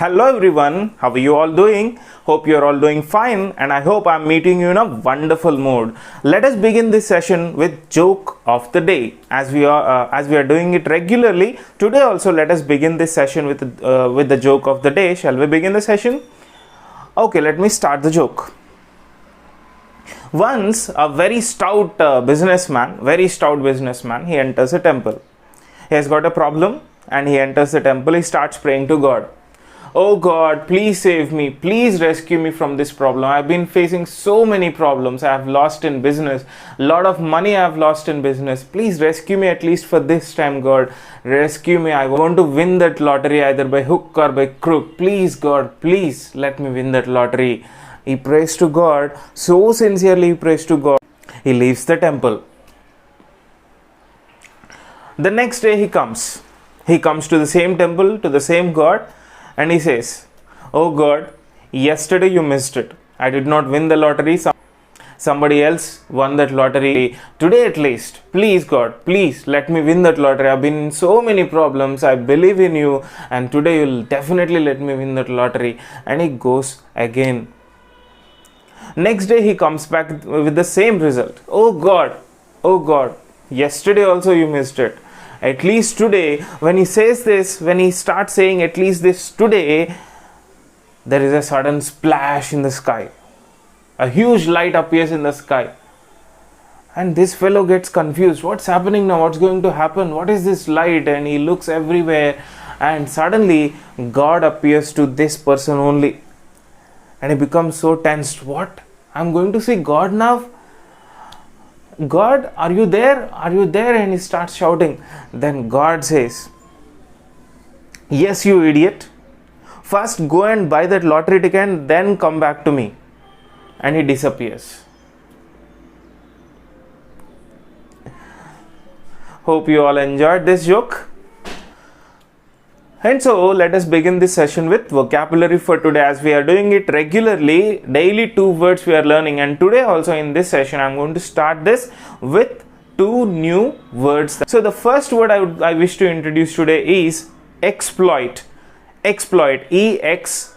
Hello everyone, how are you all doing? Hope you are all doing fine, and I hope I'm meeting you in a wonderful mood. Let us begin this session with joke of the day. As we are doing it regularly, today also let us begin this session with the joke of the day. Shall we begin the session? Okay, let me start the joke. Once a very stout businessman, he enters a temple. He has got a problem and he enters the temple. He starts praying to God. Oh God, please save me. Please rescue me from this problem. I've been facing so many problems. I have lost in business. A lot of money I have lost in business. Please rescue me at least for this time, God. Rescue me. I want to win that lottery either by hook or by crook. Please, God, please let me win that lottery. He prays to God. So sincerely he prays to God. He leaves the temple. The next day he comes. He comes to the same temple, to the same God, and he says, oh God, yesterday you missed it. I did not win the lottery. Somebody else won that lottery. Today at least, please God, please let me win that lottery. I've been in so many problems. I believe in you, and today you'll definitely let me win that lottery. And he goes again. Next day he comes back with the same result. Oh God, yesterday also you missed it. At least today, when he says this, when he starts saying at least this today, there is a sudden splash in the sky. A huge light appears in the sky. And this fellow gets confused. What's happening now? What's going to happen? What is this light? And he looks everywhere. And suddenly, God appears to this person only. And he becomes so tensed. What? I'm going to see God now? God, are you there? Are you there? And he starts shouting. Then God says, yes, you idiot. First go and buy that lottery ticket and then come back to me. And he disappears. Hope you all enjoyed this joke. And so let us begin this session with vocabulary for today. As we are doing it regularly, daily 2 words we are learning, and today also in this session I am going to start this with 2 new words. So the first word I wish to introduce today is exploit. Exploit, E-X-P-L-O-I-T.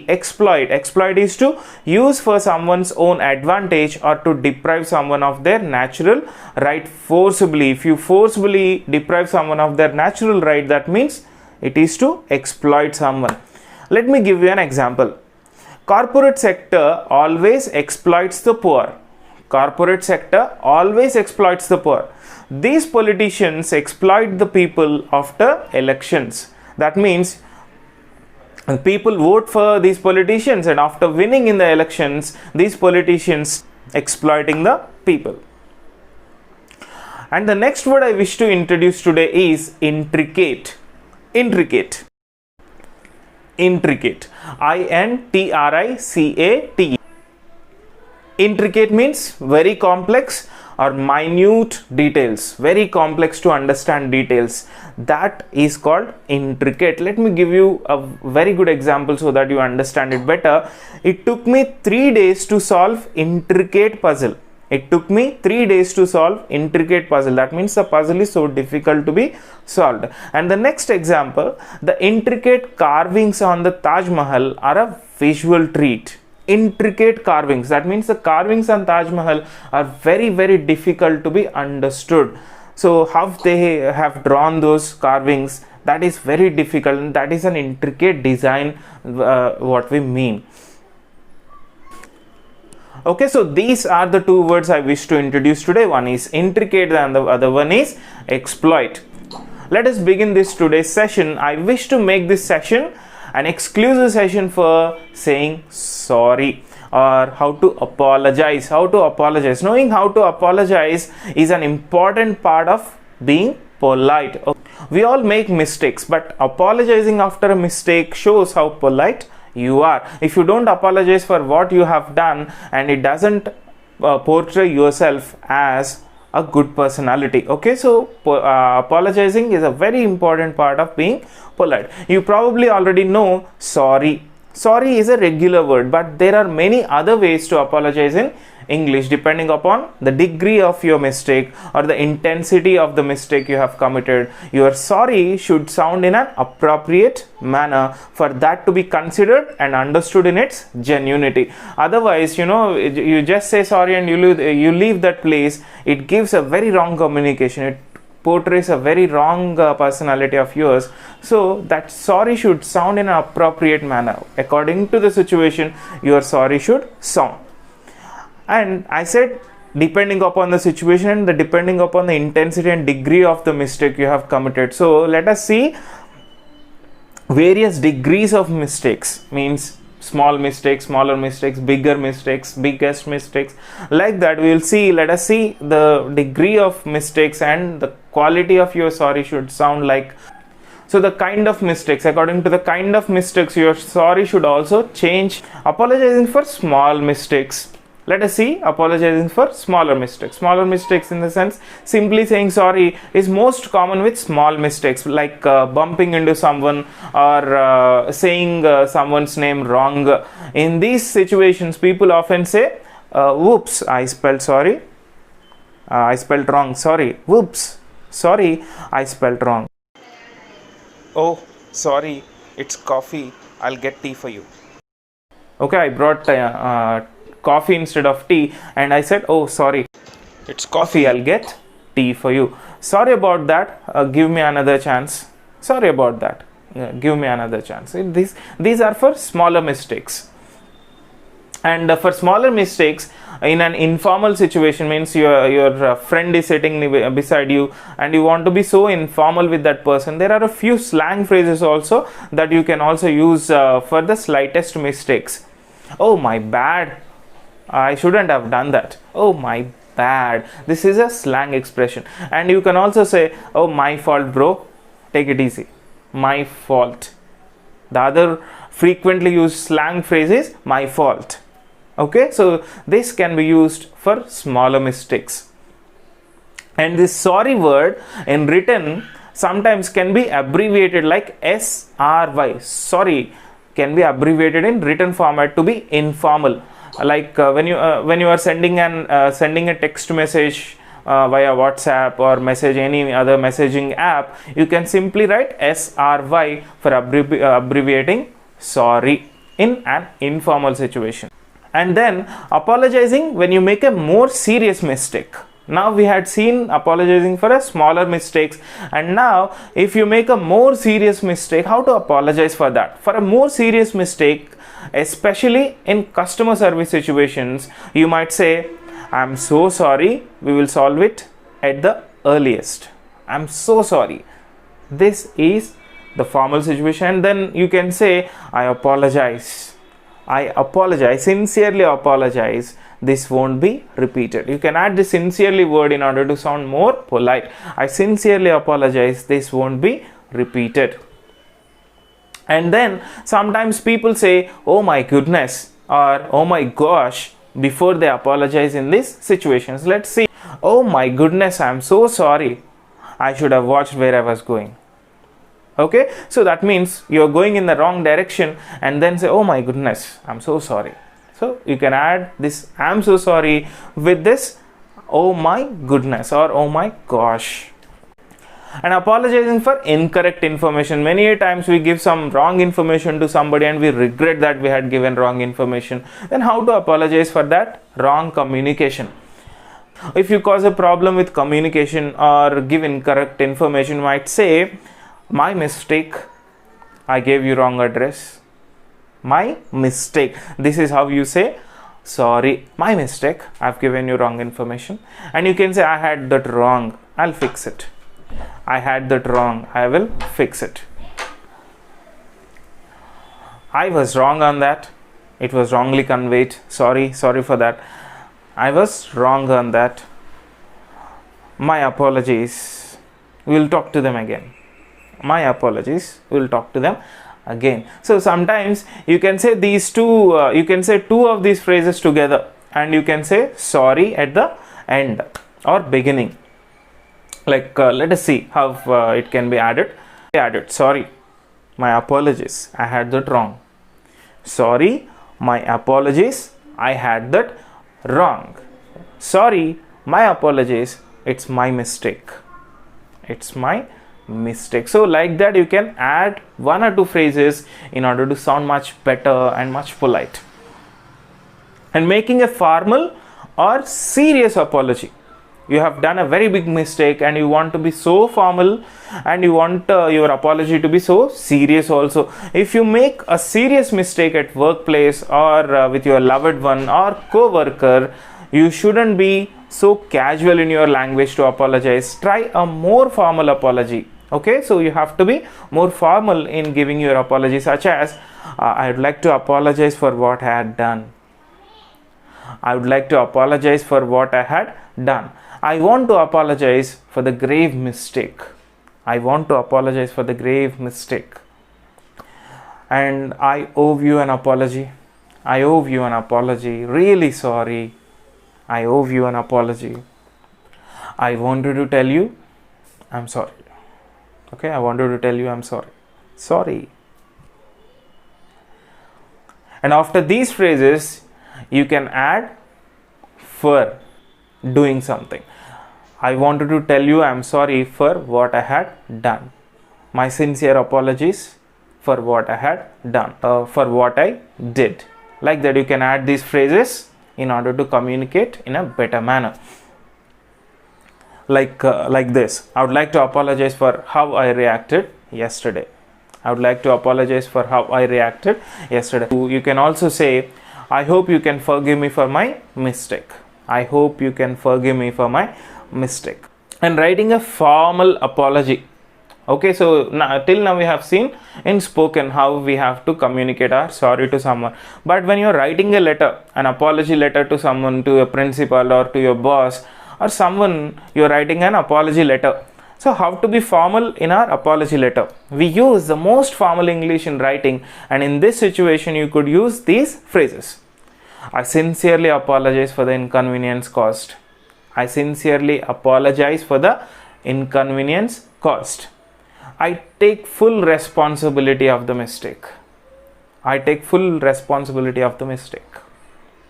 Exploit is to use for someone's own advantage or to deprive someone of their natural right forcibly. If you forcibly deprive someone of their natural right, that means it is to exploit someone. Let me give you an example. Corporate sector always exploits the poor. Corporate sector always exploits the poor. These politicians exploit the people after elections. That means people vote for these politicians, and after winning in the elections, these politicians exploiting the people. And the next word I wish to introduce today is intricate. Intricate. Intricate. I-N-T-R-I-C-A-T. Intricate means very complex or minute details, very complex to understand details. That is called intricate. Let me give you a very good example so that you understand it better. It took me 3 days to solve intricate puzzle. It took me 3 days to solve intricate puzzle. That means the puzzle is so difficult to be solved. And the next example, the intricate carvings on the Taj Mahal are a visual treat. Intricate carvings, that means the carvings on Taj Mahal are very, very difficult to be understood. So how they have drawn those carvings, that is very difficult, and that is an intricate design, what we mean. Okay, so these are the 2 words I wish to introduce today. One is intricate and the other one is exploit. Let us begin this today's session. I wish to make this session an exclusive session for saying sorry or how to apologize. Knowing how to apologize is an important part of being polite. We all make mistakes, but apologizing after a mistake shows how polite you are. If you don't apologize for what you have done, and it doesn't portray yourself as a good personality. Okay, so apologizing is a very important part of being polite. You probably already know sorry. Sorry is a regular word, but there are many other ways to apologize in English depending upon the degree of your mistake or the intensity of the mistake you have committed. Your sorry should sound in an appropriate manner for that to be considered and understood in its genuinity. Otherwise, you just say sorry and you leave that place. It gives a very wrong communication. It portrays a very wrong personality of yours. So that sorry should sound in an appropriate manner. According to the situation, your sorry should sound. And I said depending upon the situation and depending upon the intensity and degree of the mistake you have committed. So let us see various degrees of mistakes, means small mistakes, smaller mistakes, bigger mistakes, biggest mistakes. Like that we will see, let us see the degree of mistakes and the quality of your sorry should sound like. So the kind of mistakes, according to the kind of mistakes, your sorry should also change. Apologizing for small mistakes. Let us see apologizing for smaller mistakes. Smaller mistakes in the sense, simply saying sorry is most common with small mistakes, like bumping into someone or saying someone's name wrong. In these situations, people often say, whoops, I spelled sorry. I spelled wrong, sorry. Whoops, sorry, I spelled wrong. Oh, sorry, it's coffee. I'll get tea for you. Okay, I brought coffee instead of tea, and I said, oh sorry, it's coffee, I'll get tea for you. Sorry about that, give me another chance. Sorry about that, give me another chance. These are for smaller mistakes. And for smaller mistakes in an informal situation, means your friend is sitting beside you and you want to be so informal with that person, there are a few slang phrases also that you can also use for the slightest mistakes. Oh my bad, I shouldn't have done that. Oh my bad. This is a slang expression. And you can also say, oh my fault bro, take it easy. My fault. The other frequently used slang phrase is my fault. Okay, so this can be used for smaller mistakes. And this sorry word in written sometimes can be abbreviated like SRY. Sorry can be abbreviated in written format to be informal. Like when you are sending a text message via WhatsApp or any other messaging app, you can simply write SRY for abbreviating sorry in an informal situation. And then apologizing when you make a more serious mistake. Now we had seen apologizing for a smaller mistakes, and now if you make a more serious mistake, how to apologize for that. For a more serious mistake, especially in customer service situations, you might say, I'm so sorry, we will solve it at the earliest. I'm so sorry. This is the formal situation. Then you can say, I apologize, sincerely apologize, this won't be repeated. You can add the sincerely word in order to sound more polite. I sincerely apologize, this won't be repeated. And then sometimes people say, oh my goodness or oh my gosh before they apologize in these situations. Let's see. Oh my goodness, I'm so sorry, I should have watched where I was going. Okay, so that means you're going in the wrong direction and then say, oh my goodness, I'm so sorry. So you can add this I'm so sorry with this oh my goodness or oh my gosh. And apologizing for incorrect information. Many times we give some wrong information to somebody and we regret that we had given wrong information. Then how to apologize for that wrong communication? If you cause a problem with communication or give incorrect information, you might say, my mistake, I gave you wrong address. My mistake. This is how you say sorry, my mistake, I've given you wrong information. And you can say, I had that wrong, I'll fix it. I had that wrong, I will fix it. I was wrong on that, it was wrongly conveyed, sorry for that. I was wrong on that, my apologies, we'll talk to them again. My apologies, we'll talk to them again. So sometimes you can say these two, you can say two of these phrases together and you can say sorry at the end or beginning. Like let us see how it can be added. Sorry, my apologies, I had that wrong. Sorry, my apologies, I had that wrong. Sorry, my apologies, it's my mistake. It's my mistake. So like that, you can add one or two phrases in order to sound much better and much polite. And making a formal or serious apology. You have done a very big mistake and you want to be so formal, and you want your apology to be so serious also. If you make a serious mistake at workplace or with your loved one or co-worker, you shouldn't be so casual in your language to apologize. Try a more formal apology. Okay, so you have to be more formal in giving your apology, such as I would like to apologize for what I had done. I would like to apologize for what I had done. I want to apologize for the grave mistake. I want to apologize for the grave mistake. And I owe you an apology. I owe you an apology. Really sorry. I owe you an apology. I wanted to tell you I'm sorry. Okay, I wanted to tell you I'm sorry. Sorry. And after these phrases, you can add for doing something. I wanted to tell you I'm sorry for what I had done. My sincere apologies for what I had done, for what I did. Like that, you can add these phrases in order to communicate in a better manner. Like this. I would like to apologize for how I reacted yesterday. I would like to apologize for how I reacted yesterday. You can also say, I hope you can forgive me for my mistake. I hope you can forgive me for my mistake. And writing a formal apology. Okay, so till now we have seen in spoken how we have to communicate our sorry to someone. But when you're writing a letter, an apology letter to someone, to a principal or to your boss or someone, you're writing an apology letter. So how to be formal in our apology letter? We use the most formal English in writing, and in this situation you could use these phrases. I sincerely apologize for the inconvenience caused. I sincerely apologize for the inconvenience caused. I take full responsibility of the mistake. I take full responsibility of the mistake.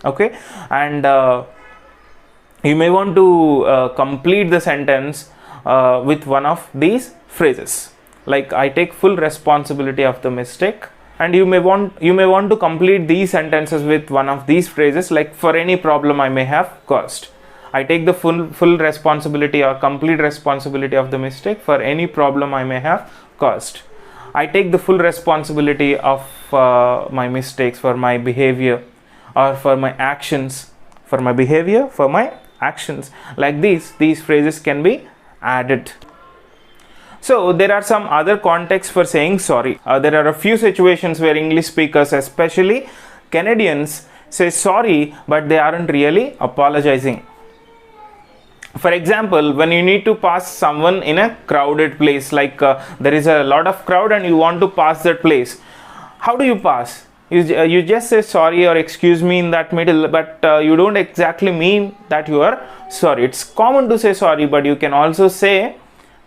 Okay, and you may want to complete the sentence with one of these phrases, like I take full responsibility of the mistake. And you may want to complete these sentences with one of these phrases, like for any problem I may have caused. I take the full responsibility or complete responsibility of the mistake for any problem I may have caused. I take the full responsibility of my mistakes, for my behavior or for my actions. For my behavior, for my actions. Like these phrases can be added. So there are some other contexts for saying sorry. There are a few situations where English speakers, especially Canadians, say sorry, but they aren't really apologizing. For example, when you need to pass someone in a crowded place, like there is a lot of crowd and you want to pass that place. How do you pass? You just say sorry or excuse me in that middle, but you don't exactly mean that you are sorry. It's common to say sorry, but you can also say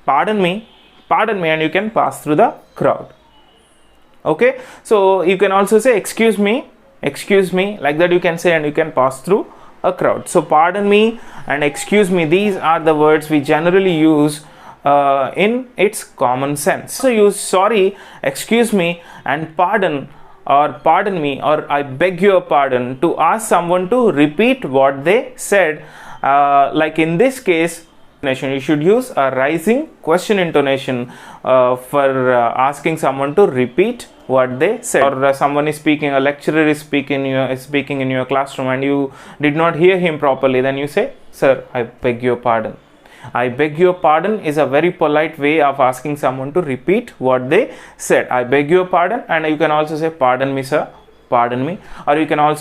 pardon me, and you can pass through the crowd. Okay, so you can also say excuse me, like that you can say, and you can pass through a crowd. So pardon me and excuse me, these are the words we generally use in its common sense. So use sorry, excuse me and pardon, or pardon me, or I beg your pardon, to ask someone to repeat what they said. Like in this case, you should use a rising question intonation for asking someone to repeat what they said. Or someone is speaking, a lecturer is speaking in your classroom and you did not hear him properly, then you say, sir, I beg your pardon. I beg your pardon is a very polite way of asking someone to repeat what they said. I beg your pardon, and you can also say pardon me, sir, pardon me, or you can also